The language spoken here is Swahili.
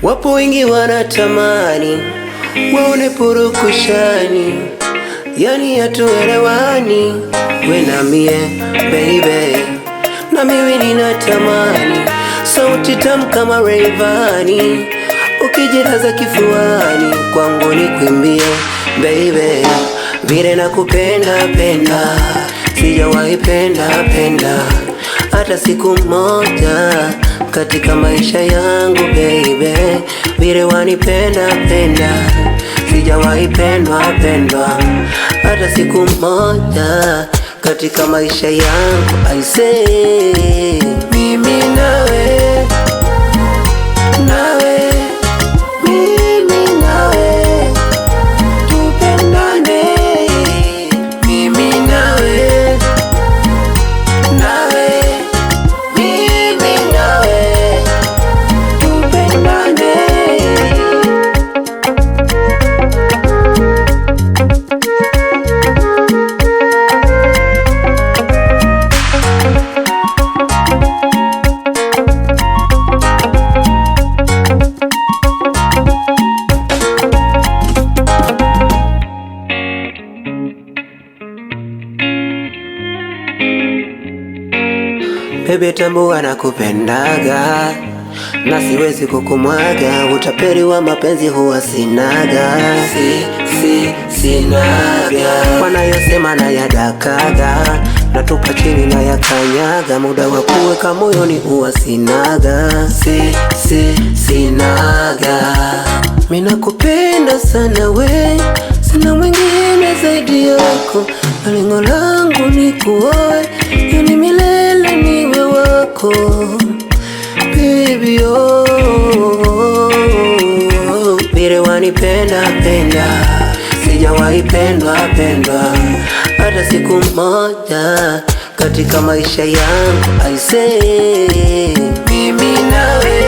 Wapo wengi wanatamani waone purukushani, yani hatuelewani we na mie baby, na mimi ninatamani sauti tamu kama Rayvanny, ukijilaza kifuani kwangu nikwimbie baby, vile nakupenda penda, sijawahi penda hata siku moja katika maisha yangu baby, vile wanipenda penda, sijawahi pendwa hata siku moja katika maisha yangu. I say mimi nawe mimi nawe tupendane, mimi nawe Bebe tambua nakupendaga na siwezi kukumwaga, utapeli wa mapenzi huwa sinaga, sinaga. Wanayosema na yadakaga, natupa chini na yakanyaga, muda wa kuweka moyoni huwa sinaga, sinaga. Mimi nakupenda sana we, sina mwingine zaidi yako, na lengo langu ni kuoe, yani milele niwe wako baby vile wanipenda sijawahi pendwa hata siku moja katika maisha yangu. I say mimi nawe